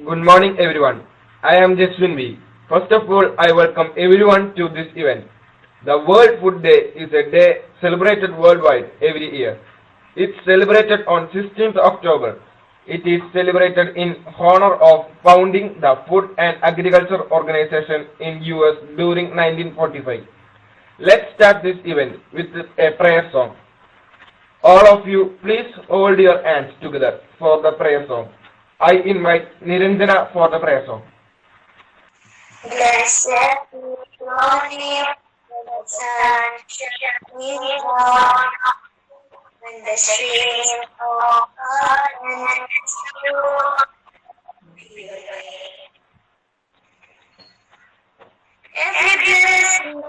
Good morning, everyone. I am Jaswin V. First of all, I welcome everyone to this event. The World Food Day is a day celebrated worldwide every year. It's celebrated on 16th October. It is celebrated in honor of founding the Food and Agriculture Organization in US during 1945. Let's start this event with a prayer song. All of you, please hold your hands together for the prayer song. I invite Niranjana for the prayer song. Blessed be your name, the sun shining on when the stream of goodness flows. Every blessing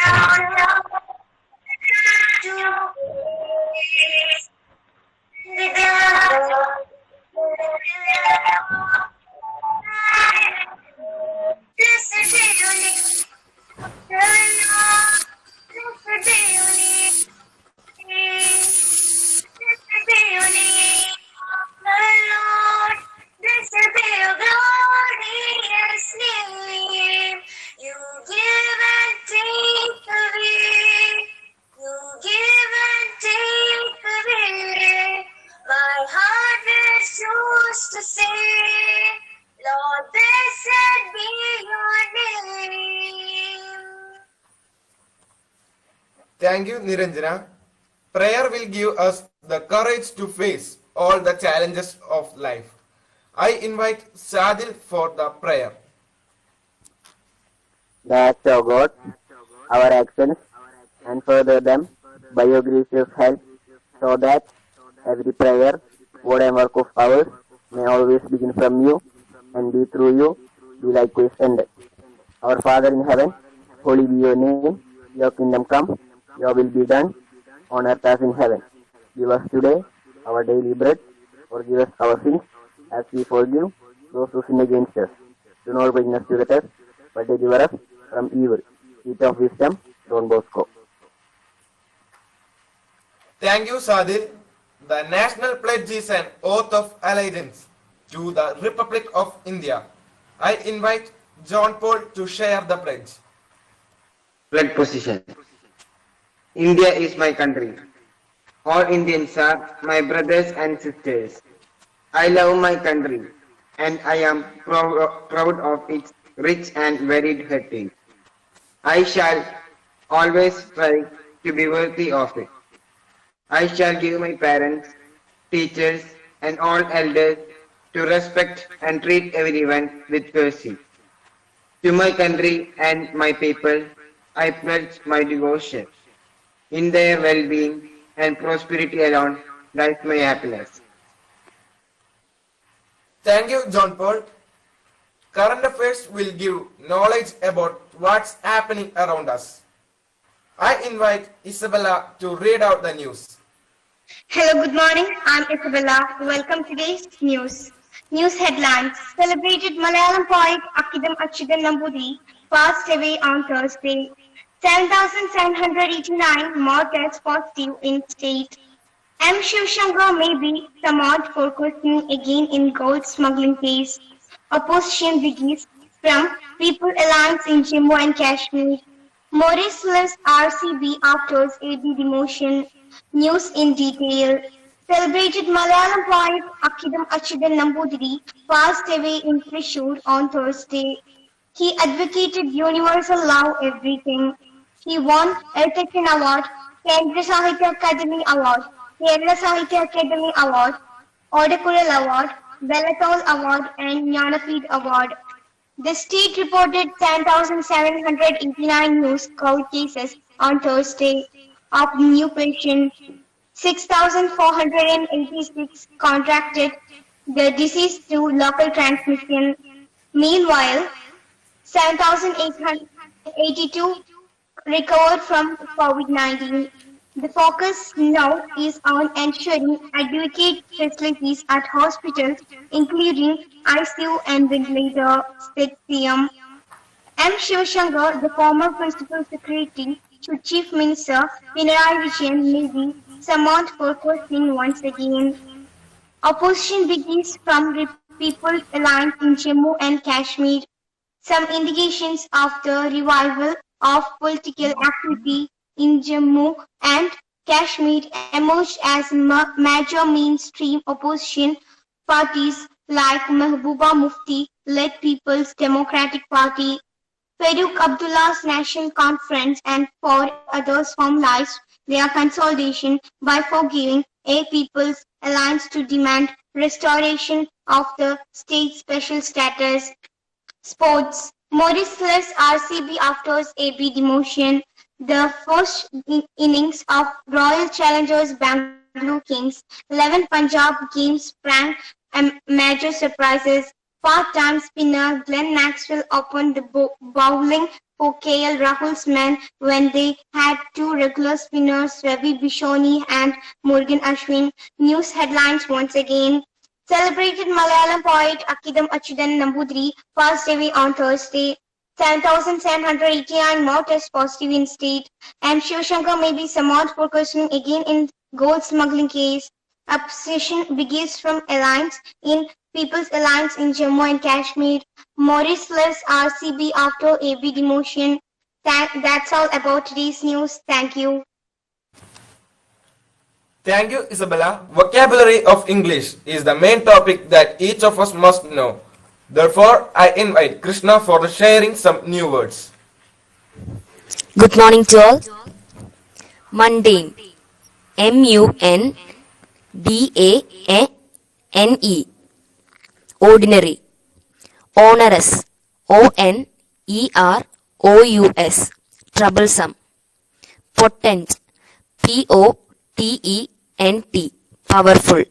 around to with the blessed be your name, the Lord. Blessed be your name, blessed be your name, the Lord. Blessed be your glorious name. You give and take away. You give and take away. My heart will choose to say, Lord, blessed be your name. Thank you, Niranjana. Prayer will give us the courage to face all the challenges of life. I invite Sadil for the prayer. The acts of God, our actions, and further them by your gracious help, so that every prayer, word and work of ours may always begin from you and be through you, be likewise ended. Our Father in heaven, holy be your name, your kingdom come, your will be done, on earth as in heaven. Give us today our daily bread, forgive us our sins, as we forgive those who sin against us. Do not bring us to the test, but deliver us from evil. Seat of wisdom, Don Bosco. Thank you, Sadil. The national pledge is an oath of allegiance to the Republic of India. I invite John Paul to share the pledge. Pledge position. India is my country. All Indians are my brothers and sisters. I love my country and I am proud of its rich and varied heritage. I shall always strive to be worthy of it. I shall give my parents, teachers, and all elders to respect and treat everyone with courtesy. To my country and my people, I pledge my devotion. In their well-being and prosperity alone lies my happiness. Thank you, John Paul. Current affairs will give knowledge about what's happening around us. I invite Isabella to read out the news. Hello, good morning. I'm Isabella. Welcome to today's news. News headlines. Celebrated Malayalam poet Akidam Achudan Nambudi passed away on Thursday. 7,789 more tests positive in state. M. Shivshankar may be summoned for questioning again in gold smuggling case. Opposition begins from People Alliance in Jammu and Kashmir. Maurice lifts RCB after AD demotion. News in detail. Celebrated Malayalam poet Akidam Achudan Nambudiri passed away in Thrissur on Thursday. He advocated universal love everything. He won Ertekin Award, Kendra Sahitya Academy Award, Kerala Sahitya Academy Award, Odakural Award, Bellathol Award, and Jnanapith Award. The state reported 10,789 new COVID cases on Thursday of new patients. 6,486 contracted the disease through local transmission. Meanwhile, 7,882 recovered from COVID-19. The focus now is on ensuring adequate facilities at hospitals, including ICU and ventilator, said CM. M. Shivashankar, the former Principal Secretary to Chief Minister Pinarayi Vijayan, may be summoned for questioning once again. Opposition begins from People's Alliance in Jammu and Kashmir. Some indications of the revival of political activity in Jammu and Kashmir emerged as major mainstream opposition parties like Mehbooba Mufti-led People's Democratic Party, Farooq Abdullah's National Conference, and four others formalized their consolidation by forgiving a People's Alliance to demand restoration of the state special status. Sports. Mauritius RCB after AB demotion. The first innings of Royal Challengers Bangalore Kings 11 Punjab games sprang major surprises. Part-time spinner Glenn Maxwell opened the bowling for KL Rahul's men when they had two regular spinners Ravi Bishoni and Morgan Ashwin. News headlines once again. Celebrated Malayalam poet Akidam Achudan Nambudri passed away on Thursday. 10,789 more tests positive in state. M. Shivashankar may be summoned for questioning again in gold smuggling case. Opposition begins from alliance in People's Alliance in Jammu and Kashmir. Maurice left RCB after AB demotion. That's all about today's news. Thank you. Thank you, Isabella. Vocabulary of English is the main topic that each of us must know. Therefore, I invite Krishna for sharing some new words. Good morning to all. Mundane. M-U-N-D-A-N-E. Ordinary. Onerous. O-N-E-R-O-U-S. Troublesome. Potent. P-O-T-E-N-T. Powerful.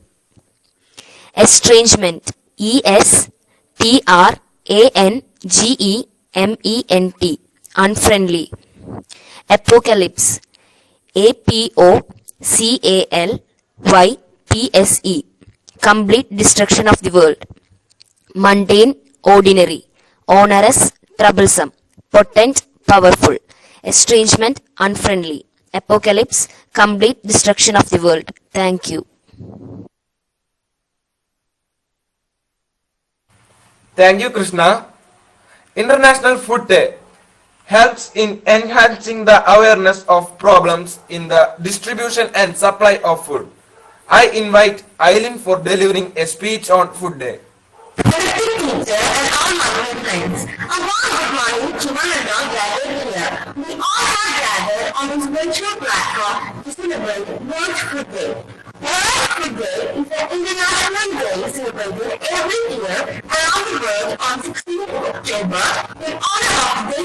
Estrangement. E-S-T-R-A-N-G-E-M-E-N-T. Unfriendly. Apocalypse. A-P-O-C-A-L-Y-P-S-E. Complete destruction of the world. Mundane, ordinary. Onerous, troublesome. Potent, powerful. Estrangement, unfriendly. Apocalypse, complete destruction of the world. Thank you. Thank you, Krishna. International Food Day helps in enhancing the awareness of problems in the distribution and supply of food. I invite Eileen for delivering a speech on Food Day. Respected teacher and all my dear friends, a warm good morning to one and all gathered here. We all are gathered on this virtual platform to celebrate World Food Day. World Food Day is an international day celebrated every year around the world on 16th of October in honor of the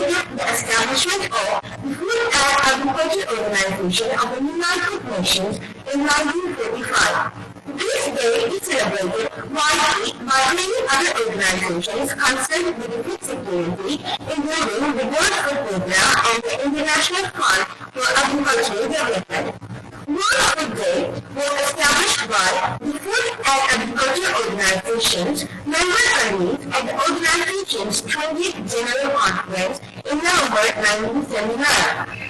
establishment of the Food and Agriculture Organization of the United Nations in 1945. This day is celebrated widely by many other organizations concerned with the food security, including the World Food Program and the International Fund for Agricultural Development. World Food Day was established by the Food and Agriculture Organization's member countries at the organization's 20th General Conference in November 1979.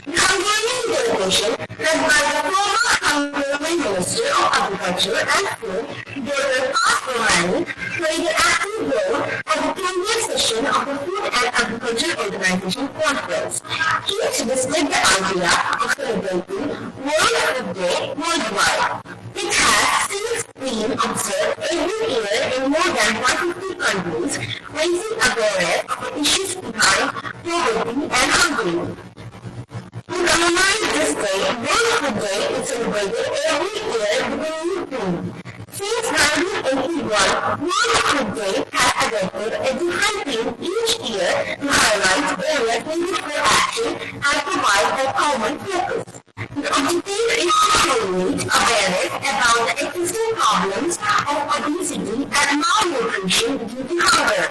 The Hungarian delegation, led by the former Hungarian Minister of Agriculture and Food, Dr. Pastormani, played an active role at the 20th session of the Food and Agriculture Organization Conference. He suggested the idea of celebrating World Food Day worldwide. It has since been observed every year in more than 150 countries, raising awareness of the issues behind poverty and hunger. To commemorate this day, World Food Day is celebrated every year with a new theme. Since 1981, World Food Day has adopted a different theme each year to highlight areas needed for action and provide a common focus. The objective is to create awareness about the existing problems of obesity and malnutrition due to hunger.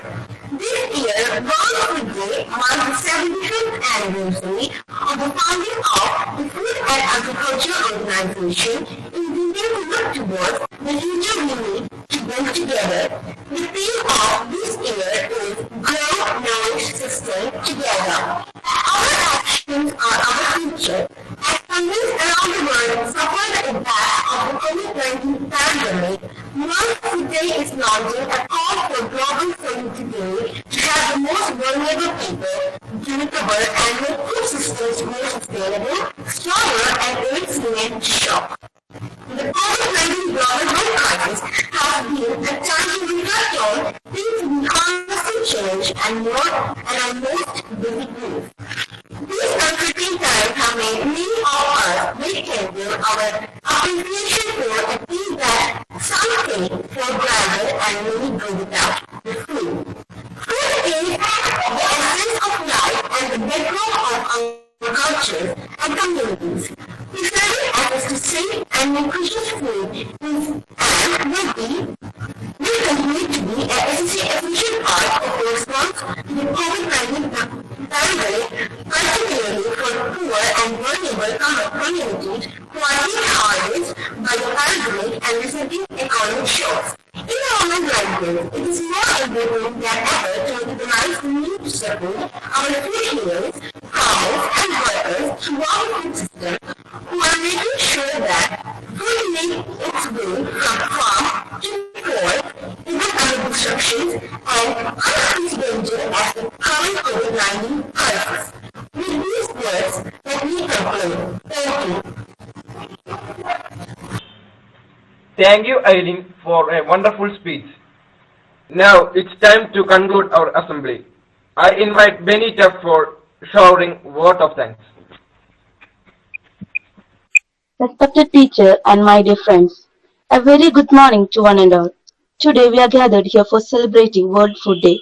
This year, World Food Day marks the 75th anniversary of the founding of the Food and Agriculture Organization, intended to look towards the future we need to bring together. The theme of this year is Grow, Nourish, Sustain Together. Our actions are our future. As countries around the world suffer the impact of the COVID-19 pandemic, World Food Day is launching a sustainable, stronger, and resilient to shock. The COVID-19 global health crisis has been a time to reflect on things we constant change and our most basic needs. These uncertain times have made many of us rekindle our appreciation for a thing that some take for granted and many do without: the food. Food is the essence of life and the bedrock of our cultures and communities. Preserving access to safe and nutritious food is and will continue to be an essential part of the response to the COVID-19 pandemic, particularly for poor and vulnerable communities who are hit hardest by the pandemic and resulting economic shocks. In a moment like this, it is more important than ever to recognize the need to support our food heroes, farmers, and workers throughout the food system who are making sure that food makes its way from farm to fork even under disruptions and increased danger as the current COVID-19 crisis. With these words, let me conclude. Thank you. Thank you, Eileen, for a wonderful speech. Now it's time to conclude our assembly. I invite Benita for showering word of thanks. Respected teacher and my dear friends, a very good morning to one and all. Today we are gathered here for celebrating World Food Day.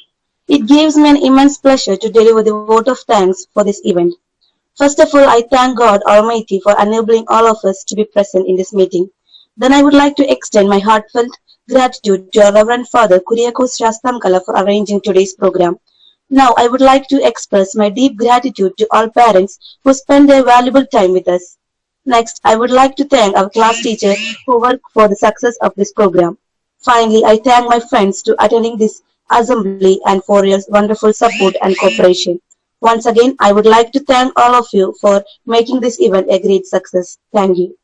It gives me an immense pleasure to deliver the vote of thanks for this event. First of all, I thank God Almighty for enabling all of us to be present in this meeting. Then I would like to extend my heartfelt gratitude to our Reverend Father Kuriakos Rastamkala for arranging today's program. Now I would like to express my deep gratitude to all parents who spend their valuable time with us. Next, I would like to thank our class teacher who worked for the success of this program. Finally, I thank my friends to attending this assembly and for your wonderful support and cooperation. Once again, I would like to thank all of you for making this event a great success. Thank you.